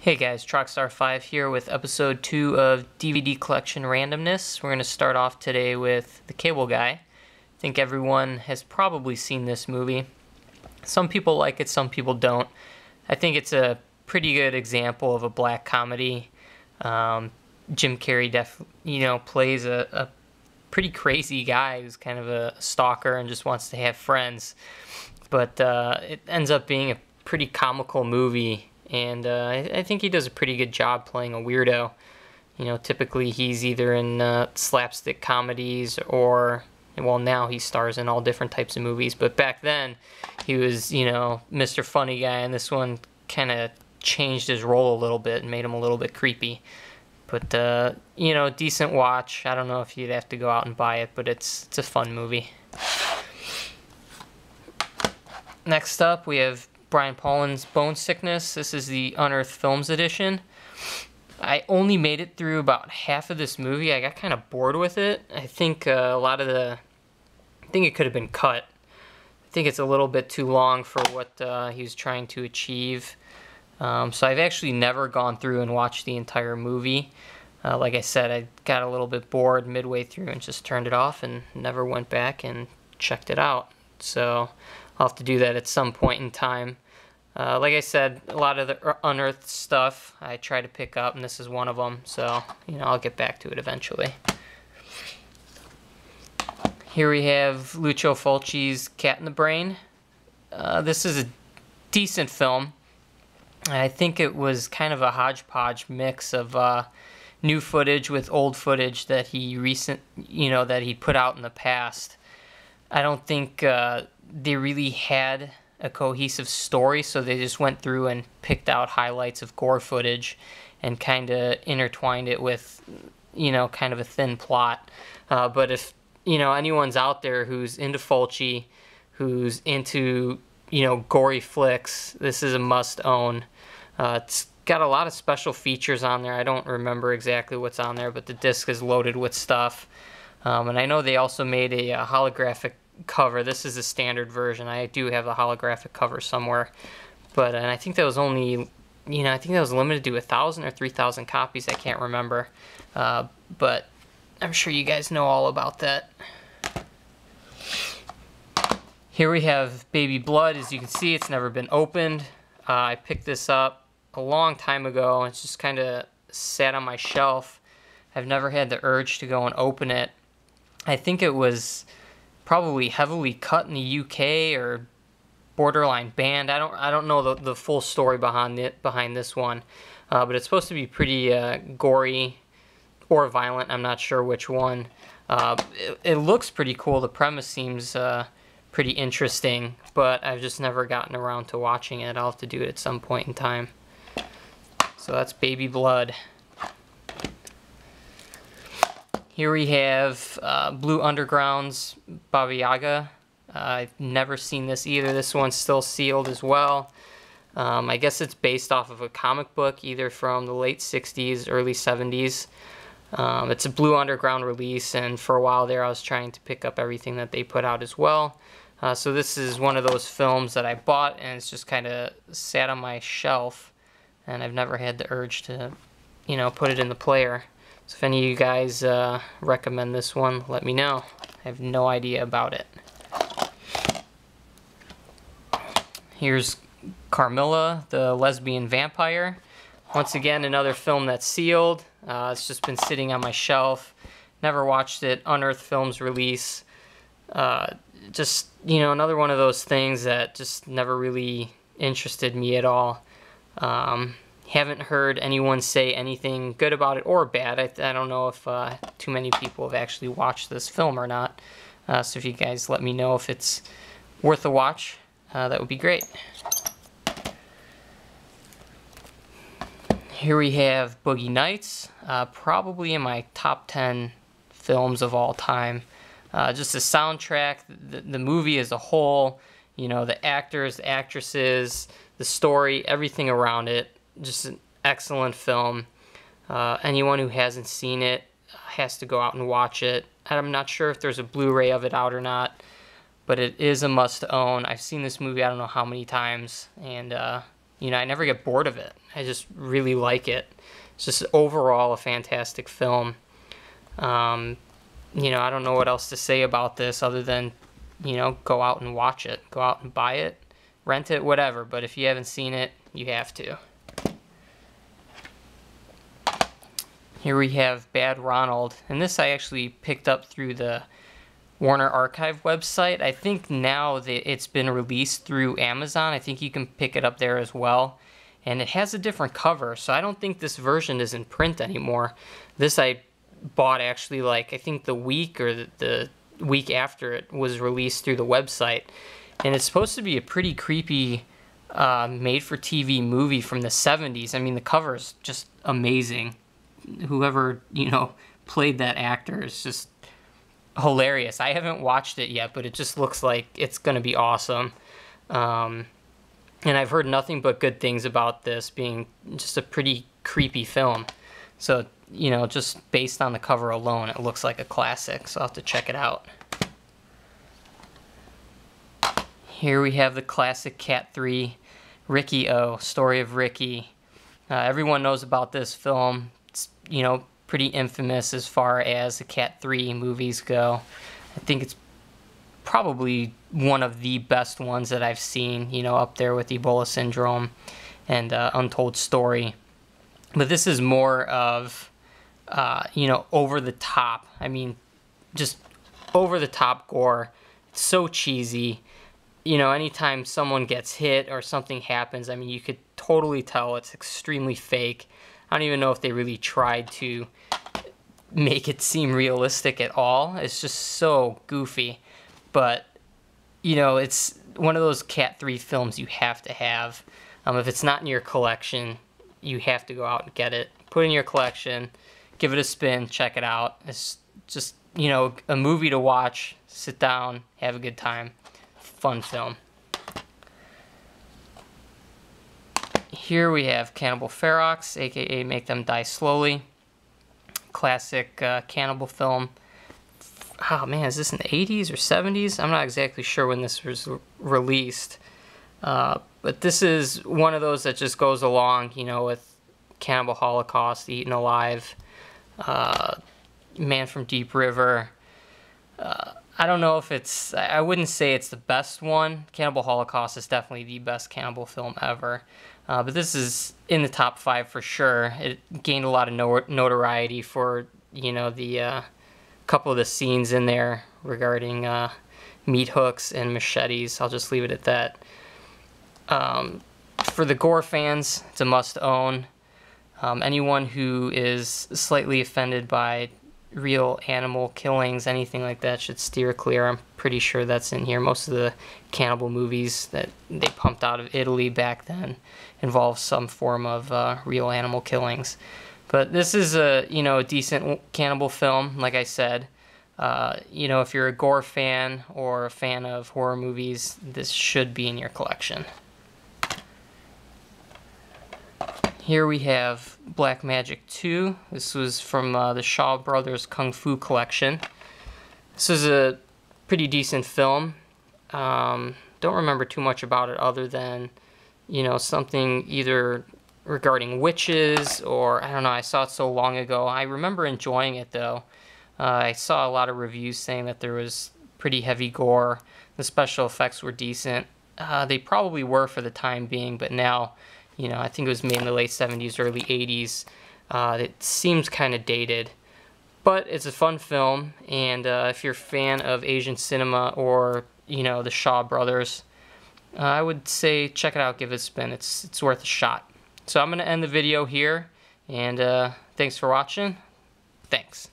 Hey guys, Truckstar5 here with episode 2 of DVD Collection Randomness. We're going to start off today with The Cable Guy. I think everyone has probably seen this movie. Some people like it, some people don't. I think it's a pretty good example of a black comedy. Jim Carrey plays a pretty crazy guy who's kind of a stalker and just wants to have friends. But it ends up being a pretty comical movie. And I think he does a pretty good job playing a weirdo. You know, typically he's either in slapstick comedies or, well, now he stars in all different types of movies. But back then, he was, Mr. Funny Guy, and this one kind of changed his role a little bit and made him a little bit creepy. But, decent watch. I don't know if you'd have to go out and buy it, but it's a fun movie. Next up, we have Brian Paulin's Bone Sickness. This is the Unearthed Films edition. I only made it through about half of this movie. I got kind of bored with it. I think I think it could have been cut. I think it's a little bit too long for what he was trying to achieve. So I've actually never gone through and watched the entire movie. Like I said, I got a little bit bored midway through and just turned it off and never went back and checked it out. So I'll have to do that at some point in time. Like I said, a lot of the unearthed stuff I try to pick up, and this is one of them, so, I'll get back to it eventually. Here we have Lucio Fulci's Cat in the Brain. This is a decent film. I think it was kind of a hodgepodge mix of new footage with old footage that he that he put out in the past. I don't think they really had a cohesive story, so they just went through and picked out highlights of gore footage and kind of intertwined it with, kind of a thin plot. But if, anyone's out there who's into Fulci, who's into, gory flicks, this is a must-own. It's got a lot of special features on there. I don't remember exactly what's on there, but the disc is loaded with stuff. And I know they also made a holographic cover. This is a standard version. I do have a holographic cover somewhere, but and I think that was only, I think that was limited to 1,000 or 3,000 copies. I can't remember, but I'm sure you guys know all about that. Here we have Baby Blood. As you can see, it's never been opened. I picked this up a long time ago. It's just kind of sat on my shelf. I've never had the urge to go and open it. I think it was probably heavily cut in the UK or borderline banned. I don't know the full story behind this one, but it's supposed to be pretty gory or violent. I'm not sure which one. It looks pretty cool. The premise seems pretty interesting, but I've just never gotten around to watching it. I'll have to do it at some point in time. So that's Baby Blood. Here we have Blue Underground's Baba Yaga. I've never seen this either. This one's still sealed as well. I guess it's based off of a comic book, either from the late 60s, early 70s. It's a Blue Underground release, and for a while there I was trying to pick up everything that they put out as well. So this is one of those films that I bought, and it's just kind of sat on my shelf, and I've never had the urge to, put it in the player. So if any of you guys recommend this one, let me know. I have no idea about it. Here's Carmilla, the Lesbian Vampire. Once again, another film that's sealed. It's just been sitting on my shelf. Never watched it. Unearthed Films release. Just, another one of those things that just never really interested me at all. Haven't heard anyone say anything good about it or bad. I don't know if too many people have actually watched this film or not. So if you guys let me know if it's worth a watch, that would be great. Here we have Boogie Nights, probably in my top 10 films of all time. Just the soundtrack, the movie as a whole, the actors, the actresses, the story, everything around it. Just an excellent film. Anyone who hasn't seen it has to go out and watch it. I'm not sure if there's a Blu-ray of it out or not, but it is a must-own. I've seen this movie I don't know how many times, and You know, I never get bored of it. I just really like it. It's just overall a fantastic film. You know, I don't know what else to say about this other than, you know, go out and watch it. Go out and buy it, rent it, whatever. But if you haven't seen it, you have to. Here we have Bad Ronald. And this I actually picked up through the Warner Archive website. I think now that it's been released through Amazon, I think you can pick it up there as well. And it has a different cover, so I don't think this version is in print anymore. This I bought actually, like, I think the week or the week after it was released through the website. And it's supposed to be a pretty creepy made-for-TV movie from the 70s. I mean, the cover is just amazing. Whoever, you know, played that actor is just hilarious. I haven't watched it yet, but it just looks like it's going to be awesome. And I've heard nothing but good things about this being just a pretty creepy film. So, you know, just based on the cover alone, it looks like a classic, so I'll have to check it out. Here we have the classic Cat 3, Ricky-O, Story of Ricky. Everyone knows about this film. It's, you know, pretty infamous as far as the Cat 3 movies go. I think it's probably one of the best ones that I've seen, you know, up there with Ebola Syndrome and Untold Story. But this is more of, you know, over the top. I mean, just over the top gore. It's so cheesy. You know, anytime someone gets hit or something happens, I mean, you could totally tell it's extremely fake. I don't even know if they really tried to make it seem realistic at all. It's just so goofy. But, you know, it's one of those Cat 3 films you have to have. If it's not in your collection, you have to go out and get it. Put it in your collection, give it a spin, check it out. It's just, you know, a movie to watch, sit down, have a good time. Fun film. Here we have Cannibal Ferox, aka Make Them Die Slowly. Classic cannibal film. Oh man, is this in the 80s or 70s? I'm not exactly sure when this was released. But this is one of those that just goes along, you know, with Cannibal Holocaust, Eaten Alive, Man from Deep River. I don't know if it's, I wouldn't say it's the best one. Cannibal Holocaust is definitely the best cannibal film ever. But this is in the top 5 for sure. It gained a lot of notoriety for, you know, the couple of the scenes in there regarding meat hooks and machetes. I'll just leave it at that. For the gore fans, it's a must-own. Anyone who is slightly offended by real animal killings, anything like that, should steer clear. I'm pretty sure that's in here. Most of the cannibal movies that they pumped out of Italy back then involved some form of real animal killings. But this is a, you know, a decent cannibal film, like I said. You know, if you're a gore fan or a fan of horror movies, this should be in your collection. Here we have Black Magic 2. This was from the Shaw Brothers Kung Fu collection. This is a pretty decent film. Don't remember too much about it other than, you know, something either regarding witches or, I don't know, I saw it so long ago. I remember enjoying it though. I saw a lot of reviews saying that there was pretty heavy gore. The special effects were decent. They probably were for the time being, but now, you know, I think it was made in the late 70s, early 80s. It seems kind of dated, but it's a fun film. And if you're a fan of Asian cinema or, you know, the Shaw Brothers, I would say check it out, give it a spin. It's worth a shot. So I'm going to end the video here, and thanks for watching. Thanks.